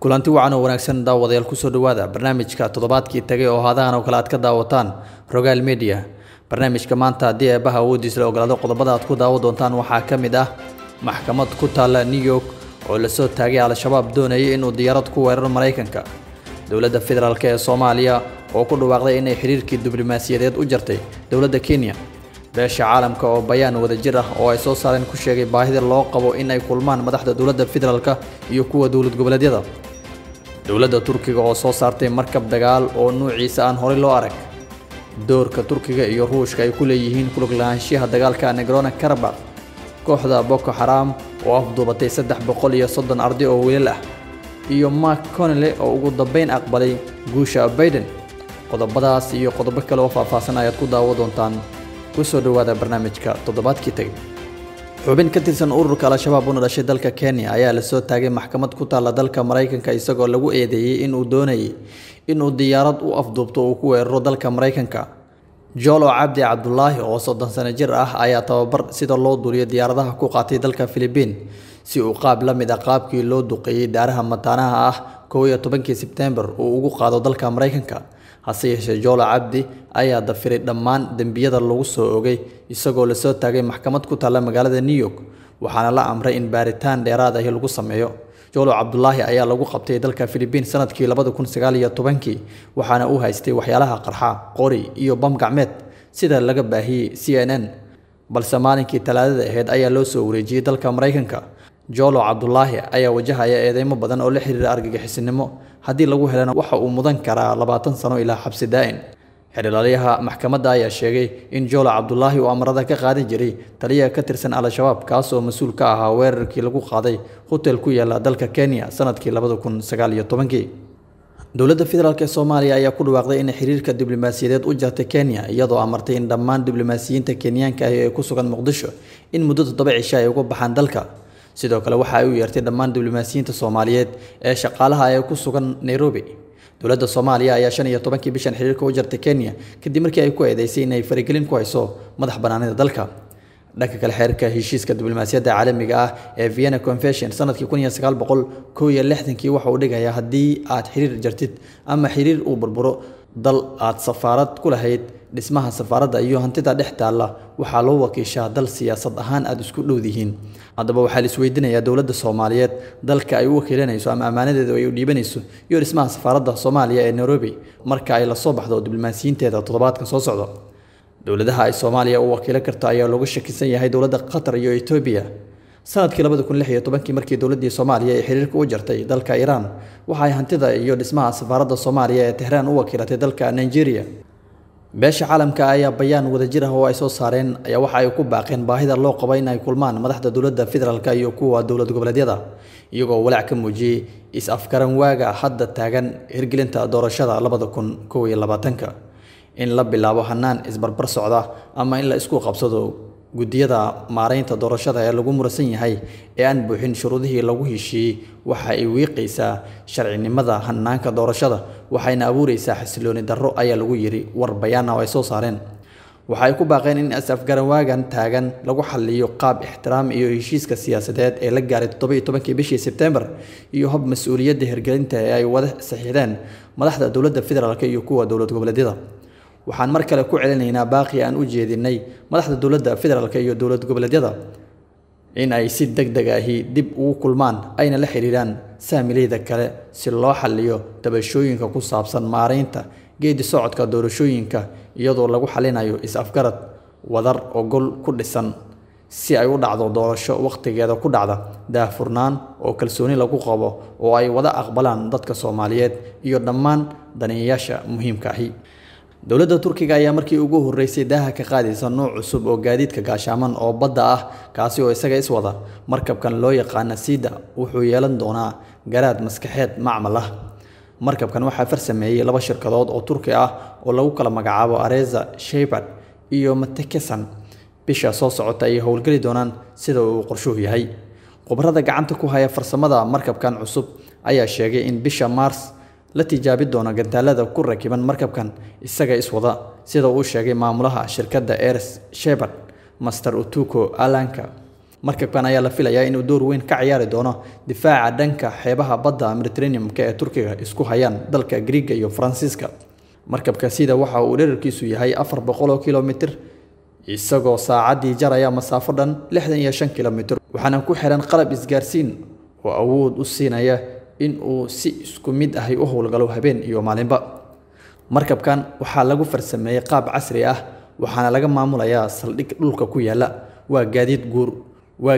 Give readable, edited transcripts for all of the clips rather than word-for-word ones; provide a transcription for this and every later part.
kulanti wacan oo wanaagsan daawadayaal ku soo dhawaada barnaamijka toddobaadkii tagay oo haadahan oo kala aad ka daawataan Rogaal Media. barnaamijka maanta hadii ay baha awoodiisa la ogolaado qodobada aad ku daawo doontaan waxaa ka mid ah maxkamad ku taala New York oo la soo taagay al-shabaab doonayay inuu diyaarad ku weeraro Mareykanka. dawladda federaalka ee Soomaaliya oo ku dhawaaqday inay xiriirkii diblomaasiyadeed u jartay dawladda Kenya. beesha caalamka oo bayaan wadajir ah oo ay soo saareen ku sheegay baahida loo qabo in ay kulmaan madaxda dawladda federaalka iyo kuwa dawlad goboleedyada. dawladda Turkiga oo soo saartay markab dagaal oo nuuciisa aan hore loo arag. doorka Turkiga iyo Ruushka ay ku leeyihiin ku lug lahaanshiyaha dagaalka Nagorno-Karabakh. kooxda Boko Haram oo afduubatay 330 arday oo wiilal ah iyo Mark Connelly oo ugu dambeyn aqbalay guusha Biden. qodobadaas iyo qodobo kale oo faahfaahsan ayaad ku daawo doontaan ku soo dhawaada barnaamijka toddobaadkii tagay. xubin ka tirsan ururka al-shabaab oo dhashay dalka Kenya ayaa la soo taagay maxkamad ku taala dalka Mareykanka isagoo lagu eedeeyay inuu doonayay inuu diyaarad u afduubto oo ku weeraro dalka Mareykanka. Jolo Abdi Abdullahi oo 30 sano jir ah ayaa tababar sida loo duuliyo diyaaradaha ku qaatay dalka Philippines si uu qaab la mid ah qaabkii loo duqeeyay daaraha mataanaha ah 11 September oo ugu qaado dalka Mareykanka. hase yeeshee Jolo Abdi ayaa dafiray dhammaan dambiyada lagu soo oogay isagoo la soo taagay maxkamad ku taala magaalada New York waxaana la amray in baaritaan dheeraad ah lagu sameeyo. Jolo Abdullahi ayaa lagu qabtay dalka Philippines sanadkii 2019 waxaana uu haystay waxyaalaha qarxa qori iyo bam gacmeed sida laga baahiyay CNN balse maalinkii Talaadada ahayd ayaa loo soo wareejiyay dalka Mareykanka. Jolo Abdullahi ayaa wajahaya eedeymo badan oo la xiriira argagixisnimo hadii lagu helana waxa uu mudan karaa 20 sano ilaa xabsi daa'im. xiriirlayaha maxkamadda ayaa sheegay in Jolo Abdullahi uu amarada ka qaadan jiray taliyaha ka tirsan al-shabaab kaas oo mas'uul ka ahaa weerarkii lagu qaaday hotel ku yaala dalka Kenya sanadkii 2019. dawladda federaalka ee Soomaaliya ayaa ku dhawaaqday in xiriirka diblomaasiyadeed u jartay Kenya iyadoo amartay in dhammaan diblomaasiyiinta Kenyaanka ah ee ku sugan Muqdisho in muddo 7 cisho ay uga baxaan dalka. sidoo kale waxa ay u yeertay dhammaan diblomaasiyiinta Soomaaliyeed ee shaqaalaha ay ku sugan Nairobi. dawladda Soomaaliya ayaa 15 bishan xiriirka u jartay Kenya kadib markii ay ku eedeysay in ay faragelin ku hayso madax banaanida dalka. dhanka kale xeerka heshiiska diblomaasiyadda caalamiga ah ee Vienna Convention sanadkii 1961 waxa uu dhigayaa haddii aad xiriir jartid ama xiriir uu burburo dal aad safaarad ku lahayd dhismaha safaaradda iyo hantida dhex taala waxa loo wakiishaa dal siyaasad ahaan aad isku dhowdihiin. haddaba waxaa la isweydiinayaa dawladda Soomaaliyeed dalka ay u wakiilanayso ama amaanadeedu ay u dhiibanayso iyo dhismaha safaaradda Soomaaliya ee Nairobi marka ay la soo baxdo diblomaasiyiinteeda toddobaadka soo socda. dawladaha ay Soomaaliya u wakiilan karto ayaa looga shakisan yahay dawladda Qatar iyo Ethiopia. sanadkii 2016 markii dawladda Soomaaliya ay xiriirka u jartay dalka Iran waxa ay hantida iyo dhismaha safaaradda Soomaaliya ee Tehran u wakiilatay dalka Nigeria. beesha caalamka ayaa bayaan wadajir ah oo ay soo saareen ayaa waxa ay ku baaqeen baahida loo qabo in ay kulmaan madaxda dawladda federaalka iyo kuwa dawlad goboleedyada iyagoo walaac ka muujiyay is-afgaran waaga hadda taagan hirgelinta doorashada 2021 in la bilaabo hanaan isbarbar socda ama in la isku qabsado gudiyada maareynta doorashada ee lagu murasan yahay ee aan buuxin shuruudihii lagu heshiiyay waxa ay wiiqaysaa sharcinimada hanaanka doorashada waxayna abuuraysaa xasilooni darro ayaa lagu yiri war bayaan oo ay soo saareen. waxa ay ku baaqeen in is-afgaran waagan taagan lagu xalliyo qaab ixtiraam iyo heshiiska siyaasadeed ee la gaaray 17 bishii September iyo hab mas'uuliyadda hirgelinta ee ay wada saxiixdeen madaxda dawladda federaalka iyo kuwa dawlad goboleedyada. waxaan mar kale ku celinaynaa baaqi aan u jeedinay madaxda dawladda federaalka iyo dawlad goboleedyada in ay si degdeg ah dib ugu kulmaan ayna la xiriiraan saamileyda kale si loo xalliyo tabashooyinka ku saabsan maareynta geedi socodka doorashooyinka iyadoo lagu xalinayo is-afgarad wadar ogol ku dhisan si ay u dhacdo doorasho waqtigeeda ku dhacda daahfurnaan oo kalsooni lagu qabo oo ay wada aqbalaan dadka Soomaaliyeed iyo dhammaan daneeyayaasha muhiimka ah. dawladda Turkiga ayaa markii ugu horeysay daaha ka qaadaysa nooc cusub oo gaadiidka gaashaaman oo badda ah kaasi oo isaga iswada markabkan loo yaqaan Sida wuxuu yeelan doonaa garaad maskaxeed macmal ah. markabkan waxaa farsameeyay laba shirkadood oo Turki ah oo lagu kala magacaabo Areza Shepherd iyo Matekesan bisha soo socota ay howlgali doonaan sida uu qorshuhu yahay khubarada gacanta ku haya farsamada markabkan cusub ayaa sheegay in bisha Mars la tijaabi doono gantaalada ku rakiban markabkan isaga iswada sida uu sheegay maamulaha shirkadda Areza Shepherd Master Utuko Alanka markabkan ayaa la filayaa inuu door weyn ka ciyaari doono difaaca dhanka xeebaha badda Mediterranean-ka ee Turkiga isku hayaan dalka Greek iyo Faransiiska markabka sida waxa uu dhererkiisu yahay 400 kilomitir isagoo saacadii jaraya masaafo dhan 65 kilomitir waxaana ku xiran qalab isgaarsiin oo awood u siinaya in uu si isku mid ah u howlgalo habeen iyo maalinba markabkan waxaa lagu farsameeyay qaab casri ah waxaana laga maamulayaa saldhig dhulka ku yaala waa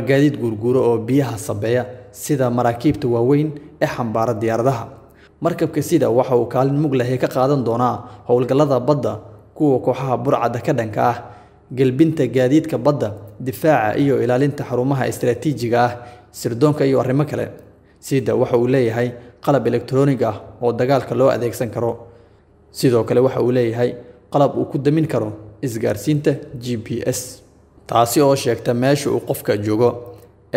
gaadiid guurguuro oo biyaha sabeeya sida maraakiibta waaweyn ee xambaara diyaaradaha markabka sida waxa uu kaalin mug leh ka qaadan doonaa howlgallada badda kuwa kooxaha burcadda ka dhanka ah galbinta gaadiidka badda difaaca iyo ilaalinta xarumaha istiraatiijiga ah sirdoonka iyo arrimo kale sida waxa uu leeyahay qalab elektaroonig ah oo dagaalka loo adeegsan karo sidoo kale waxa uu leeyahay qalab uu ku damin karo isgaarsiinta GPS taasi oo sheegta meesha uu qofka joogo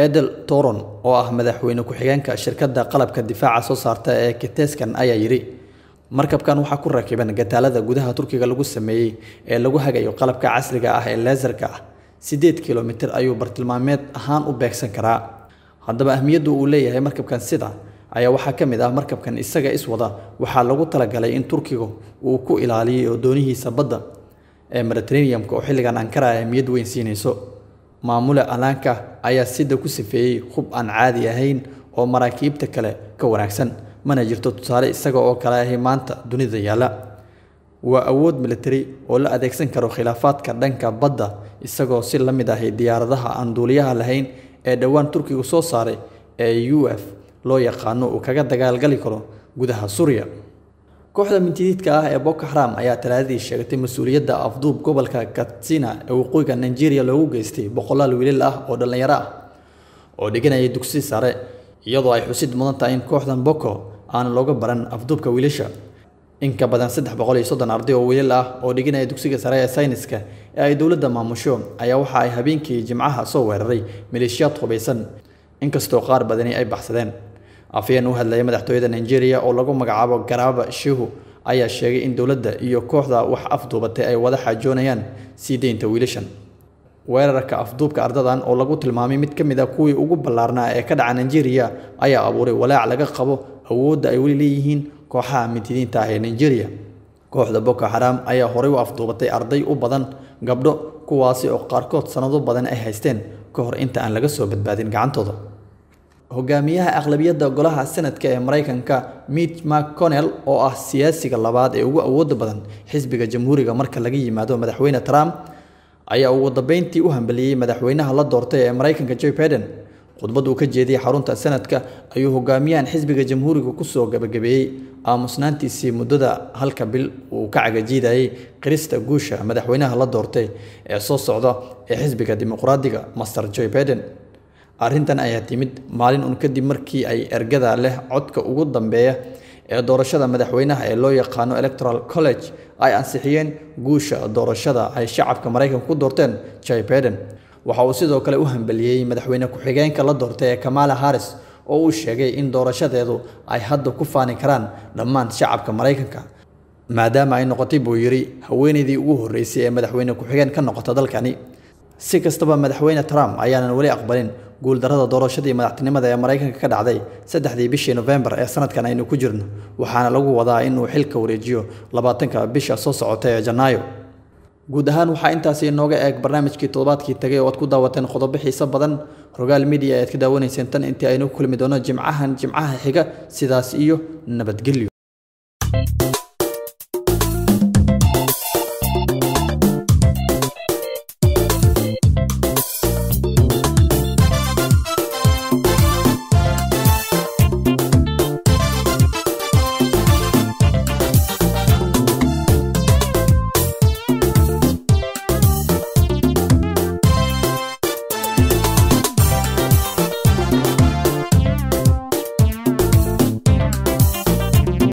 Edel Toron oo ah madaxweyne ku-xigeenka shirkadda qalabka difaaca soo saarta ee Kiteskan ayaa yiri markabkan waxa ku rakiban gantaalada gudaha Turkiga lagu sameeyay ee lagu hagayo qalabka casriga ah ee laserka 8 kilomitir ayuu bartilmaameed ahaan u beegsan karaa haddaba ahmiyaddu uu leeyahay markabkan sida ayaa waxa kamid ah markabkan isaga iswada waxa lagu talagalay in Turkiga uu ku ilaaliyo doonihiisa badda ee Mediterranean-ka oo xilligan Ankara ahmiyad weyn siinayso maamula Alanka ayaa sida ku sifeeyay hub aan caadi ahayn oo maraakiibta kale ka wanaagsan mana jirto tusaale isaga oo kale ah maanta dunida yaala waa awood military oo la adeegsan karo khilaafaadka dhanka badda isagoo si la mid ah diyaaradaha aan duuliyaha lahayn ee dhawaan Turkigu soo saaray ee UF loo yaqaano uu kaga dagaalgali karo gudaha Suuriya kooxda mintidiidka ah ee Boko Haram ayaa talaadii sheegtay mas'uuliyadda afduub gobolka Katsina ee waqooyiga Nigeria loogu geystay boqolaal wiilal ah oo dhalinyaro ah oo dhiganaya dugsi sare iyadoo ay xusid mudan tahay in kooxdan Boko aan looga baran afduubka wiilasha in ka badan 330 arday oo wiilal ah oo dhiganaya dugsiga sare ee sayniska ee ay dawladda maamusho ayaa waxa ay habeenkii Jimcaha soo weeraray maleeshiyaad hubeysan inkastoo qaar badani ay baxsadeen afayeen u hadlay madaxtooyada Nigeria oo lagu magacaabo Garaba Shehu ayaa sheegay in dawladda iyo kooxda wax afduubatay ay wada xajoonayaan sii deynta wiilashan weerarka afduubka ardadan oo lagu tilmaamay mid kamid ah kuwii ugu ballaarnaa ee ka dhaca Nigeria ayaa abuuray walaac laga qabo awoodda ay wali leeyihiin kooxaha mintidiinta ah ee Nigeria kooxda Boko Haram ayaa horey u afduubatay arday u badan gabdho kuwaasi oo qaarkood sanado badan ay haysteen ka hor inta aan laga soo badbaadin gacantooda hogaamiyaha aqlabiyadda golaha sanadka ee Mareykanka Mitch McConnell oo ah siyaasiga labaad ee ugu awoodda badan xisbiga jamhuuriga marka laga yimaado madaxweyne Trump ayaa ugu dambeyntii u hambaliyay madaxweynaha la doortay ee Mareykanka Joe Biden khudbad uu ka jeediyay xarunta sanadka ayuu hogaamiyahan xisbiga jamhuuriga ku soo gabagabeeyay aamusnaantiisii muddada halka bil uu ka cagajiidayay qirista guusha madaxweynaha la doortay ee soo socda ee xisbiga dimuqraadiga Master Joe Biden arrintan ayaa timid maalin un kadib markii ay ergada leh codka ugu dambeeya ee doorashada madaxweynaha ee loo yaqaano Electoral College ay ansixiyeen guusha doorashada ay shacabka Mareykanka ku doorteen Joe Biden waxa uu sidoo kale u hambaliyay madaxweyne ku-xigeenka la doortay ee Kamala Harris oo uu sheegay in doorashadeedu ay hadda ku faani karaan dhammaan shacabka Mareykanka maadaama ay noqotay buu yiri haweeneydii ugu horeysay ee madaxweyne ku-xigeen ka noqota dalkani si kastaba madaxweyne Trump ayaanan wali aqbalin guul darada doorashadii madaxtinimada ee Mareykanka ka dhacday 3 bishii November ee sanadkan aynu ku jirno waxaana lagu wadaa inuu xilka wareejiyo 20 bisha soo socota ee Janaayo guud ahaan waxa intaas inooga eeg barnaamijkii toddobaadkii tagay oo aad ku daawateen qodobo xiiso badan Rogaal Media aad ka daawanayseen tan intii aynu kulmi doono Jimcaha xiga sidaas iyo nabadgelyo